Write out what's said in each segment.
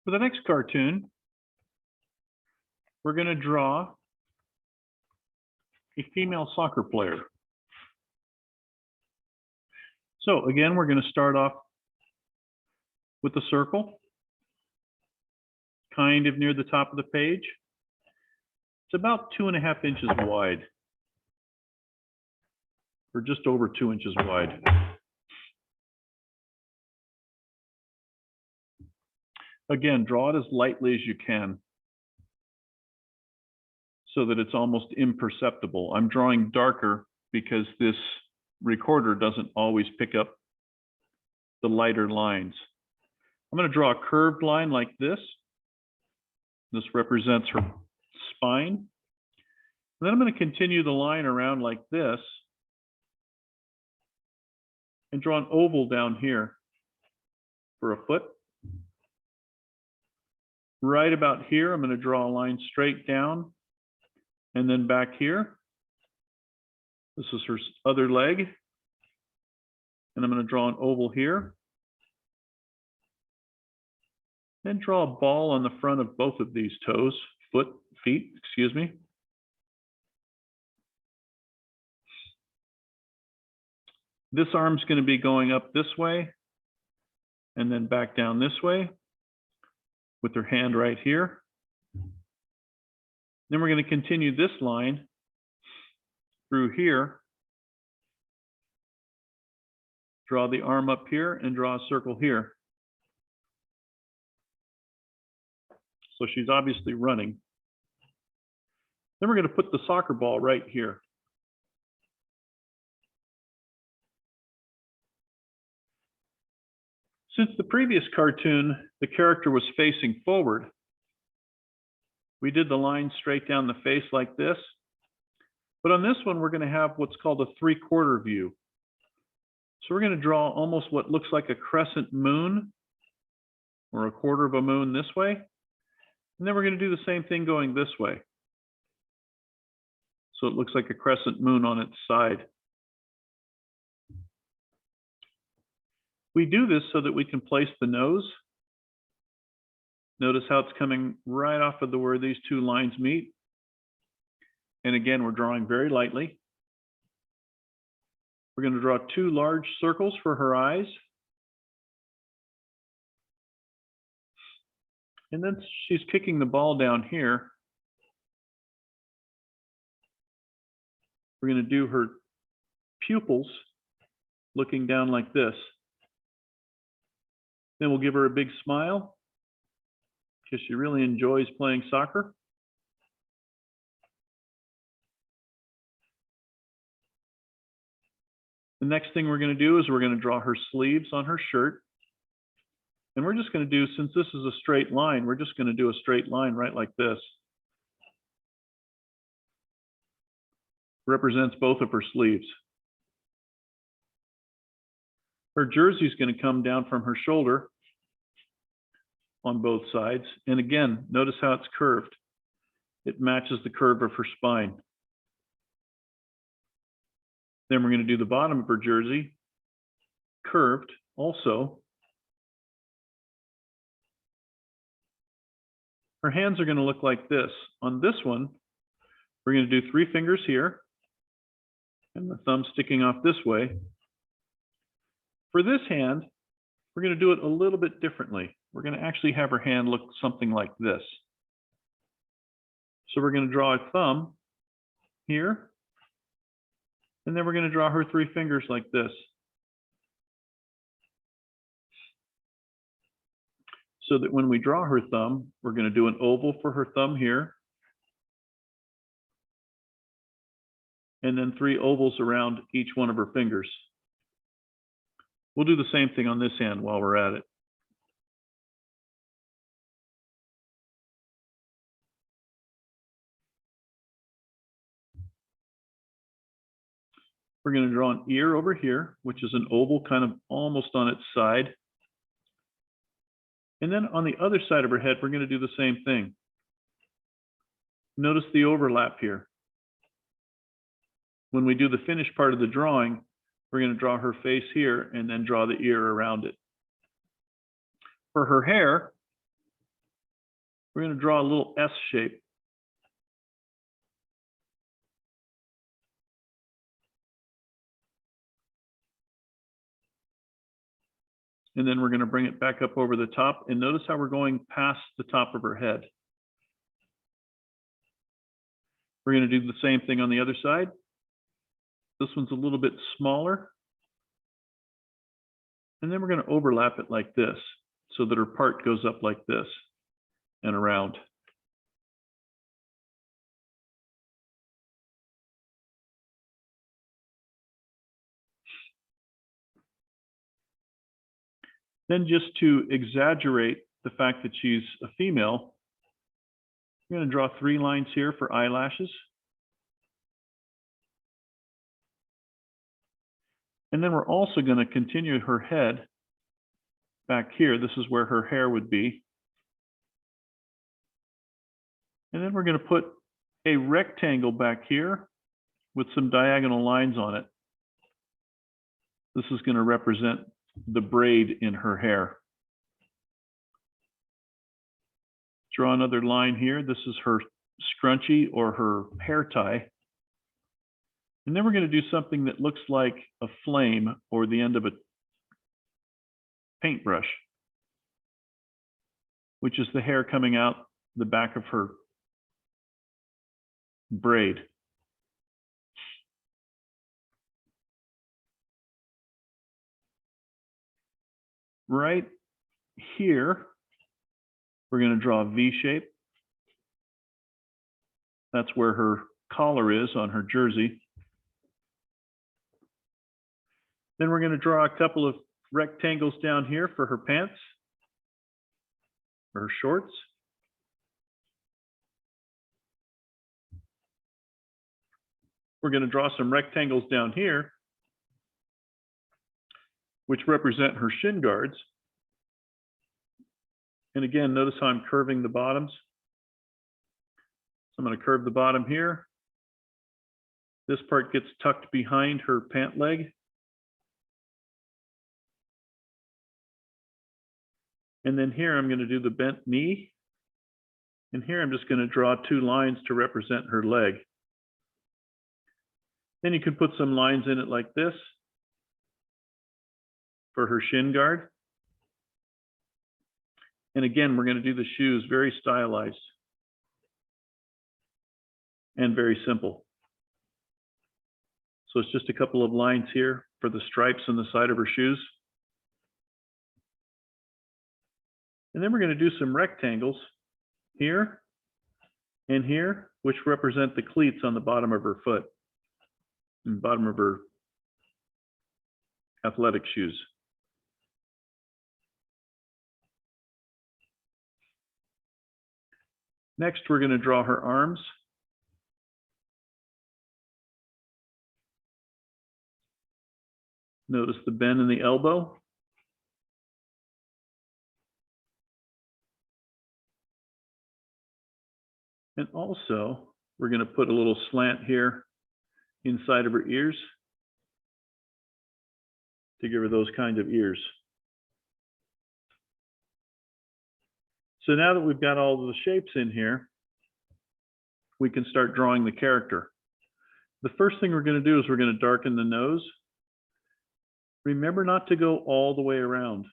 For the next cartoon, we're going to draw a female soccer player. So again, we're going to start off with the circle, kind of near the top of the page. It's about 2.5 inches wide, or just over 2 inches wide. Again, draw it as lightly as you can so that it's almost imperceptible. I'm drawing darker because this recorder doesn't always pick up the lighter lines. I'm going to draw a curved line like this. This represents her spine. And then I'm going to continue the line around like this and draw an oval down here for a foot. Right about here, I'm going to draw a line straight down and then back here. This is her other leg. And I'm going to draw an oval here. And draw a ball on the front of both of these toes, feet, excuse me. This arm's going to be going up this way and then back down this way with her hand right here. Then we're going to continue this line through here. Draw the arm up here and draw a circle here. So she's obviously running. Then we're going to put the soccer ball right here. Since the previous cartoon, the character was facing forward, we did the line straight down the face like this. But on this one, we're going to have what's called a 3/4 view. So we're going to draw almost what looks like a crescent moon or a quarter of a moon this way. And then we're going to do the same thing going this way. So it looks like a crescent moon on its side. We do this so that we can place the nose. Notice how it's coming right off of where these two lines meet. And again, we're drawing very lightly. We're going to draw 2 large circles for her eyes. And then she's kicking the ball down here. We're going to do her pupils looking down like this. Then we'll give her a big smile because she really enjoys playing soccer. The next thing we're going to do is we're going to draw her sleeves on her shirt. And we're just going to do, since this is a straight line, we're just going to do a straight line right like this. Represents both of her sleeves. Her jersey is going to come down from her shoulder on both sides. And again, notice how it's curved. It matches the curve of her spine. Then we're going to do the bottom of her jersey, curved also. Her hands are going to look like this. On this one, we're going to do 3 fingers here and the thumb sticking off this way. For this hand, we're going to do it a little bit differently. We're going to actually have her hand look something like this. So we're going to draw a thumb here, and then we're going to draw her 3 fingers like this. So that when we draw her thumb, we're going to do an oval for her thumb here. And then 3 ovals around each one of her fingers. We'll do the same thing on this hand while we're at it. We're going to draw an ear over here, which is an oval kind of almost on its side. And then on the other side of her head, we're going to do the same thing. Notice the overlap here. When we do the finished part of the drawing, we're going to draw her face here and then draw the ear around it. For her hair, We're going to draw a little S shape. And then we're going to bring it back up over the top. And notice how we're going past the top of her head. We're going to do the same thing on the other side. This one's a little bit smaller. And then we're going to overlap it like this so that her part goes up like this and around. Then just to exaggerate the fact that she's a female, I'm going to draw 3 lines here for eyelashes. And then we're also going to continue her head back here. This is where her hair would be. And then we're going to put a rectangle back here with some diagonal lines on it. This is going to represent the braid in her hair. Draw another line here. This is her scrunchie or her hair tie. And then we're going to do something that looks like a flame or the end of a paintbrush, which is the hair coming out the back of her braid. Right here, we're going to draw a V shape. That's where her collar is on her jersey. Then we're going to draw a couple of rectangles down here for her pants, for her shorts. We're going to draw some rectangles down here, which represent her shin guards. And again, notice how I'm curving the bottoms. So I'm going to curve the bottom here. This part gets tucked behind her pant leg. And then here I'm going to do the bent knee. And here I'm just going to draw 2 lines to represent her leg. Then you can put some lines in it like this for her shin guard. And again, we're going to do the shoes very stylized and very simple. So it's just a couple of lines here for the stripes on the side of her shoes. And then we're going to do some rectangles here and here, which represent the cleats on the bottom of her foot and bottom of her athletic shoes. Next, we're going to draw her arms. Notice the bend in the elbow. And also, we're going to put a little slant here inside of her ears to give her those kinds of ears. So now that we've got all of the shapes in here, we can start drawing the character. The first thing we're going to do is we're going to darken the nose. Remember not to go all the way around,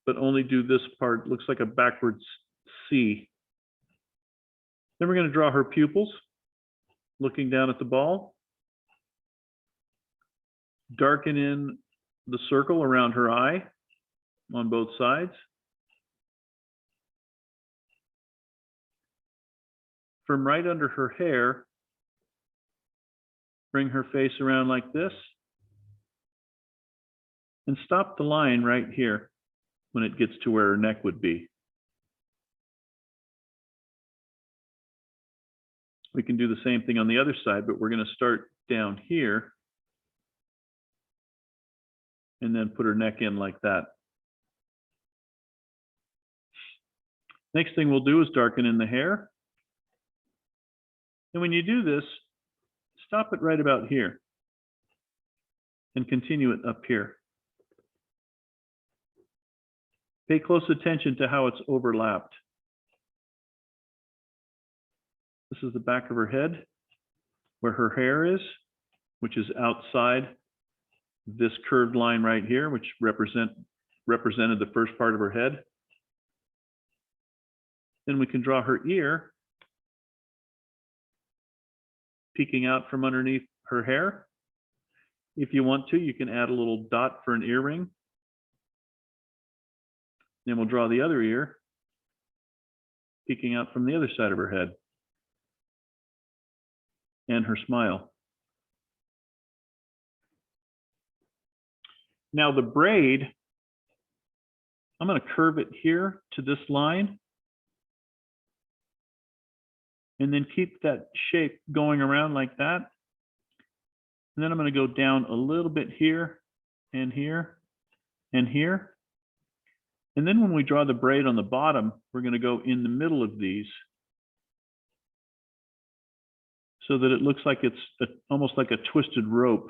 but only do this part. It looks like a backwards C. Then we're going to draw her pupils, looking down at the ball. Darken in the circle around her eye on both sides. From right under her hair, bring her face around like this. And stop the line right here when it gets to where her neck would be. We can do the same thing on the other side, but we're going to start down here and then put her neck in like that. Next thing we'll do is darken in the hair. And when you do this, stop it right about here and continue it up here. Pay close attention to how it's overlapped. This is the back of her head, where her hair is, which is outside this curved line right here, which represented the first part of her head. Then we can draw her ear peeking out from underneath her hair. If you want to, you can add a little dot for an earring. Then we'll draw the other ear peeking out from the other side of her head. And her smile. Now the braid, I'm going to curve it here to this line. And then keep that shape going around like that. And then I'm going to go down a little bit here and here and here. And then when we draw the braid on the bottom, we're going to go in the middle of these so that it looks like it's almost like a twisted rope.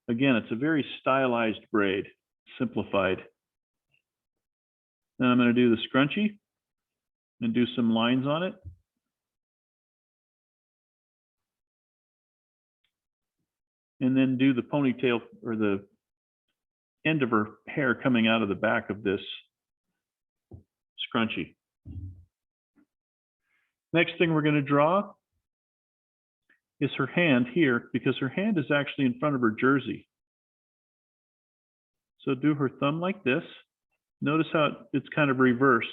Again, it's a very stylized braid, simplified. Then I'm going to do the scrunchie and do some lines on it. And then do the ponytail or the end of her hair coming out of the back of this scrunchie. Next thing we're going to draw is her hand here, because her hand is actually in front of her jersey. So do her thumb like this. Notice how it's kind of reversed.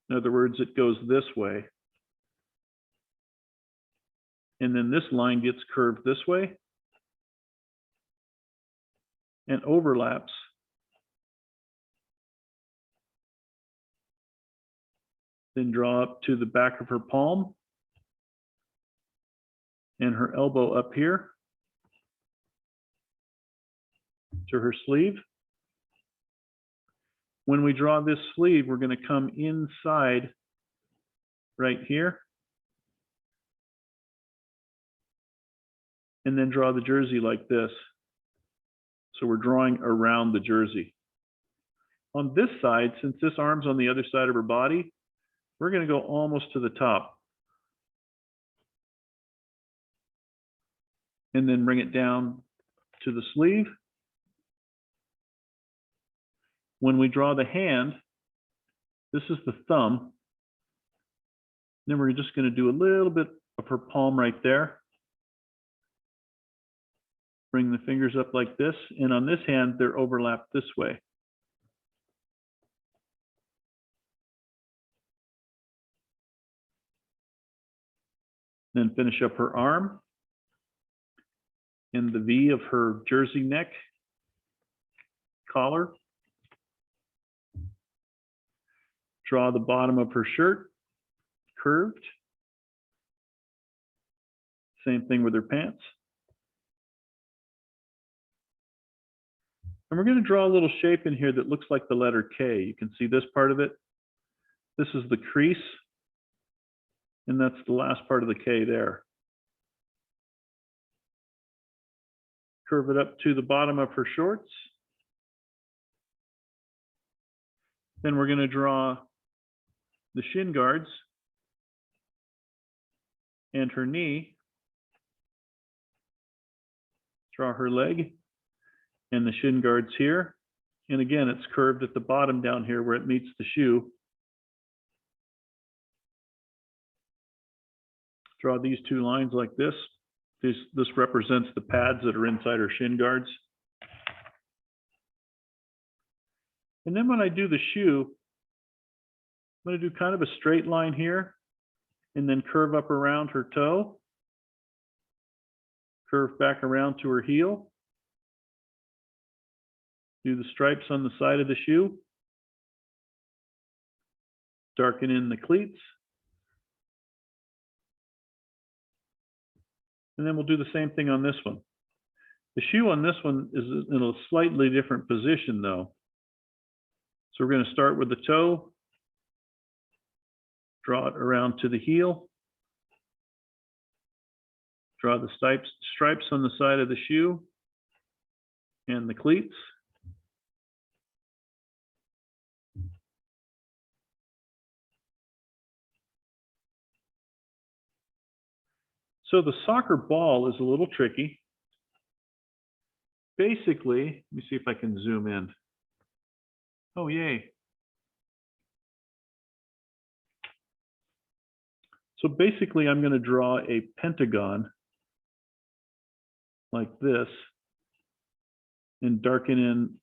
In other words, it goes this way. And then this line gets curved this way and overlaps. Then draw up to the back of her palm and her elbow up here to her sleeve. When we draw this sleeve, we're going to come inside right here and then draw the jersey like this. So we're drawing around the jersey. On this side, since this arm's on the other side of her body, we're going to go almost to the top. And then bring it down to the sleeve. When we draw the hand, this is the thumb. Then we're just going to do a little bit of her palm right there. Bring the fingers up like this. And on this hand, they're overlapped this way. Then finish up her arm and the V of her jersey neck collar. Draw the bottom of her shirt, curved. Same thing with her pants. And we're going to draw a little shape in here that looks like the letter K. You can see this part of it. This is the crease. And that's the last part of the K there. Curve it up to the bottom of her shorts. Then we're going to draw the shin guards and her knee. Draw her leg and the shin guards here. And again, it's curved at the bottom down here where it meets the shoe. Draw these two lines like this. This represents the pads that are inside her shin guards. And then when I do the shoe, I'm going to do kind of a straight line here and then curve up around her toe. Curve back around to her heel. Do the stripes on the side of the shoe. Darken in the cleats. And then we'll do the same thing on this one. The shoe on this one is in a slightly different position though. So we're going to start with the toe. Draw it around to the heel. Draw the stripes on the side of the shoe. and the cleats. So the soccer ball is a little tricky. Basically, let me see if I can zoom in. Oh, yay. So basically, I'm going to draw a pentagon like this and darken in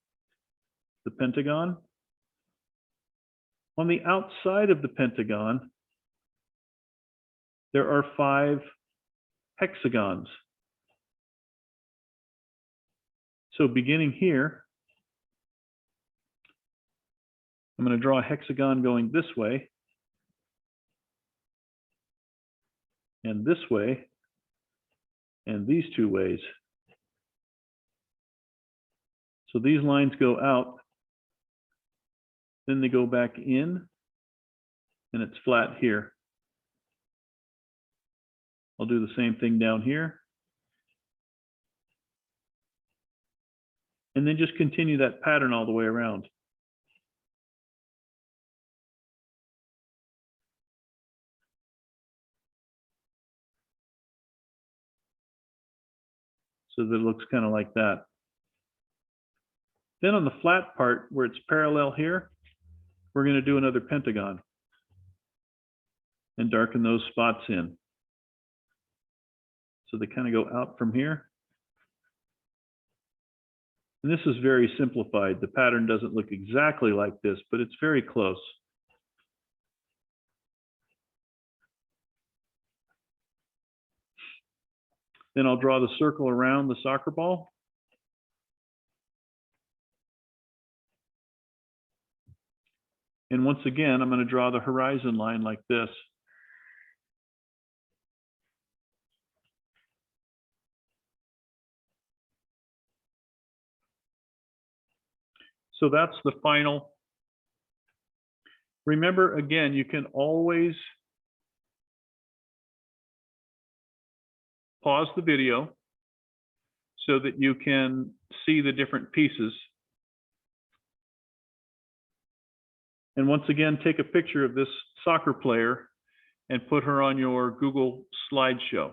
the pentagon. On the outside of the pentagon, there are 5 hexagons. So beginning here, I'm going to draw a hexagon going this way and this way and these 2 ways. So these lines go out, then they go back in, and it's flat here. I'll do the same thing down here. And then just continue that pattern all the way around. So that it looks kind of like that. Then on the flat part where it's parallel here, we're going to do another pentagon and darken those spots in. So they kind of go out from here. And this is very simplified. The pattern doesn't look exactly like this, but it's very close. Then I'll draw the circle around the soccer ball. And once again, I'm going to draw the horizon line like this. So that's the final. Remember, again, you can always pause the video so that you can see the different pieces. And once again, take a picture of this soccer player and put her on your Google slideshow.